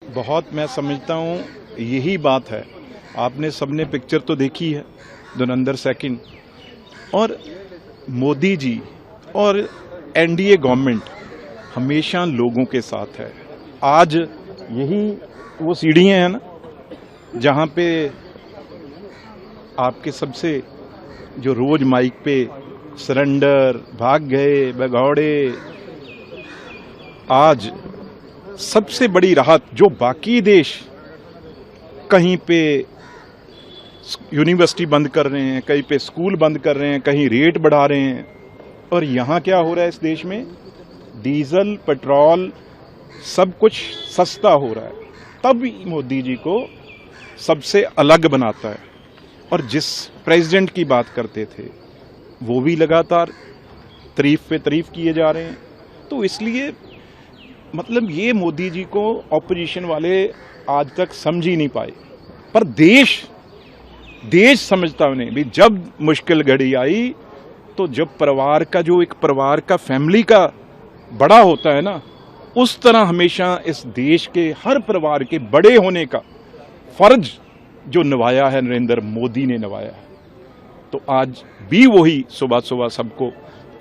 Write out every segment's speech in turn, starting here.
बहुत मैं समझता हूँ यही बात है। आपने सबने पिक्चर तो देखी है धुरंधर सेकंड, और मोदी जी और एनडीए गवर्नमेंट हमेशा लोगों के साथ है। आज यही वो सीढ़ियाँ हैं ना जहाँ पे आपके सबसे जो रोज माइक पे सरेंडर, भाग गए, भगौड़े, आज सबसे बड़ी राहत जो बाकी देश कहीं पे यूनिवर्सिटी बंद कर रहे हैं, कहीं पे स्कूल बंद कर रहे हैं, कहीं रेट बढ़ा रहे हैं, और यहाँ क्या हो रहा है इस देश में? डीजल, पेट्रोल सब कुछ सस्ता हो रहा है। तब मोदी जी को सबसे अलग बनाता है। और जिस प्रेसिडेंट की बात करते थे वो भी लगातार तारीफ पे तारीफ किए जा रहे हैं। तो इसलिए मतलब ये मोदी जी को ऑपोजिशन वाले आज तक समझ ही नहीं पाए, पर देश समझता उन्हें भी। जब मुश्किल घड़ी आई तो जब परिवार का जो एक परिवार का फैमिली का बड़ा होता है ना, उस तरह हमेशा इस देश के हर परिवार के बड़े होने का फर्ज जो निभाया है नरेंद्र मोदी ने निभाया है। तो आज भी वही सुबह सुबह सबको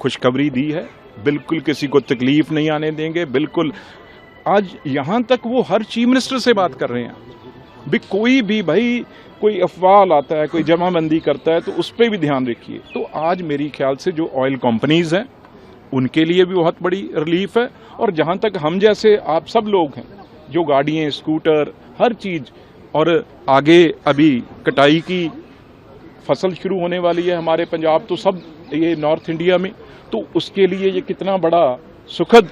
खुशखबरी दी है, बिल्कुल किसी को तकलीफ नहीं आने देंगे। बिल्कुल आज यहां तक वो हर चीफ मिनिस्टर से बात कर रहे हैं भी कोई भी भाई कोई अफवाह लाता है, कोई जमाबंदी करता है तो उस पर भी ध्यान रखिए। तो आज मेरी ख्याल से जो ऑयल कंपनीज हैं उनके लिए भी बहुत बड़ी रिलीफ है। और जहां तक हम जैसे आप सब लोग हैं जो गाड़ियां, स्कूटर, हर चीज, और आगे अभी कटाई की फसल शुरू होने वाली है हमारे पंजाब तो सब ये नॉर्थ इंडिया में, तो उसके लिए ये कितना बड़ा सुखद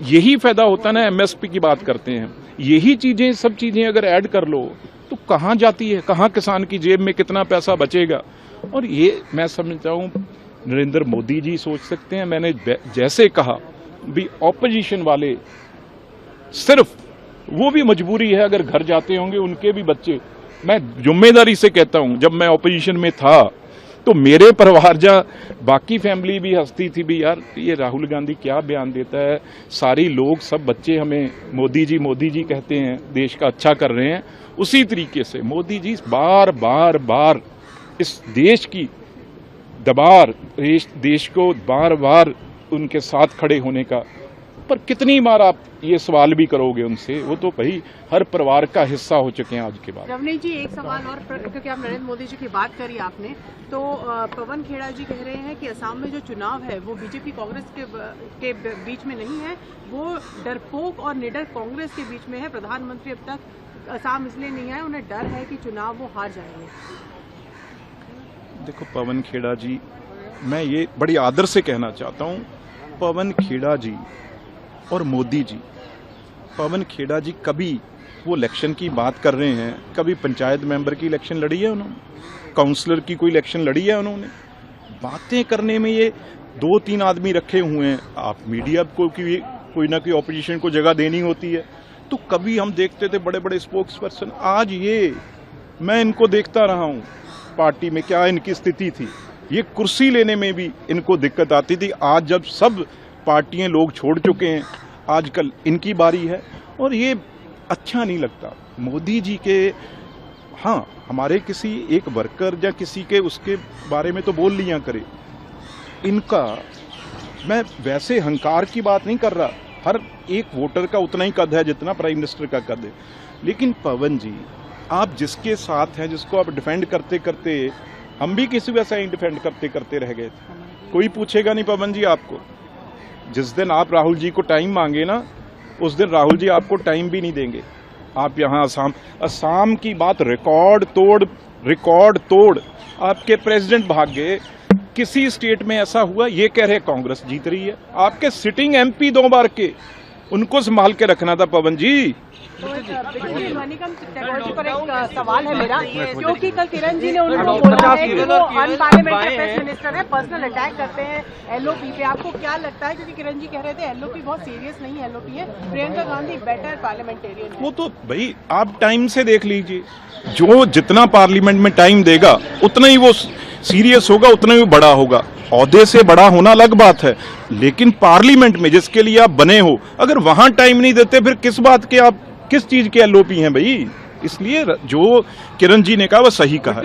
यही फायदा होता है ना। एमएसपी की बात करते हैं, यही चीजें सब चीजें अगर ऐड कर लो तो कहाँ जाती है, कहाँ किसान की जेब में कितना पैसा बचेगा। और ये मैं समझता हूँ नरेंद्र मोदी जी सोच सकते हैं। मैंने जैसे कहा भी ऑपोजिशन वाले सिर्फ वो भी मजबूरी है, अगर घर जाते होंगे उनके भी बच्चे, मैं जिम्मेदारी से कहता हूं जब मैं ऑपोजिशन में था तो मेरे परिवार बाकी फैमिली भी हंसती थी भी यार ये राहुल गांधी क्या बयान देता है, सारी लोग सब बच्चे हमें मोदी जी कहते हैं, देश का अच्छा कर रहे हैं। उसी तरीके से मोदी जी बार इस देश की दबार, देश को बार उनके साथ खड़े होने का, पर कितनी बार आप ये सवाल भी करोगे उनसे, वो तो भाई हर परिवार का हिस्सा हो चुके हैं आज के बाद। रवनीश जी एक सवाल और, क्योंकि आप नरेंद्र मोदी जी की बात करी आपने, तो पवन खेड़ा जी कह रहे हैं कि असम में जो चुनाव है वो बीजेपी कांग्रेस के बीच में नहीं है, वो डरपोक और निडर कांग्रेस के बीच में है। प्रधानमंत्री अब तक असम इसलिए नहीं आए, उन्हें डर है कि चुनाव वो हार जाएंगे। देखो पवन खेड़ा जी, मैं ये बड़ी आदर से कहना चाहता हूँ, पवन खेड़ा जी और मोदी जी, पवन खेड़ा जी कभी वो इलेक्शन की बात कर रहे हैं, कभी पंचायत मेंबर की इलेक्शन लड़ी है उन्होंने, काउंसलर की कोई इलेक्शन लड़ी है उन्होंने? बातें करने में ये 2-3 आदमी रखे हुए हैं। आप मीडिया को कोई ना कोई ऑपोजिशन को जगह देनी होती है, तो कभी हम देखते थे बड़े बड़े स्पोक्स पर्सन। आज ये मैं इनको देखता रहा हूँ पार्टी में क्या इनकी स्थिति थी, ये कुर्सी लेने में भी इनको दिक्कत आती थी। आज जब सब पार्टियां लोग छोड़ चुके हैं, आजकल इनकी बारी है, और ये अच्छा नहीं लगता मोदी जी के। हाँ, हमारे किसी एक वर्कर या किसी के उसके बारे में तो बोल लिया करे, इनका मैं वैसे हंकार की बात नहीं कर रहा, हर एक वोटर का उतना ही कद है जितना प्राइम मिनिस्टर का कद है। लेकिन पवन जी, आप जिसके साथ हैं, जिसको आप डिफेंड करते करते, हम भी किसी वैसा ही डिफेंड करते रह गए थे। कोई पूछेगा नहीं पवन जी आपको। जिस दिन आप राहुल जी को टाइम मांगे ना, उस दिन राहुल जी आपको टाइम भी नहीं देंगे। आप यहाँ असम की बात रिकॉर्ड तोड़ आपके प्रेसिडेंट भाग गए। किसी स्टेट में ऐसा हुआ? ये कह रहे कांग्रेस जीत रही है। आपके सिटिंग एमपी 2 बार के, उनको संभाल के रखना था पवन जी। मणिकांत टैगोर जी पर एक सवाल है मेरा, क्योंकि कल किरण जी ने उनको बोला है कि वो अनपार्लियामेंट्री प्रेस मिनिस्टर है, पर्सनल अटैक करते हैं एलओपी पे। आपको क्या लगता है, क्योंकि किरण जी कह रहे थे एलओपी बहुत सीरियस नहीं है, एलओपी है, प्रियंका गांधी बेटर पार्लियामेंटेरियन है। वो तो भाई आप टाइम से देख लीजिए, जो जितना पार्लियामेंट में टाइम देगा उतना ही वो सीरियस होगा, उतना ही बड़ा होगा। औहदे से बड़ा होना अलग बात है, लेकिन पार्लियामेंट में जिसके लिए आप बने हो, अगर वहां टाइम नहीं देते फिर किस बात के आप किस चीज के एलओपी हैं भाई। इसलिए जो किरण जी ने कहा वो सही कहा।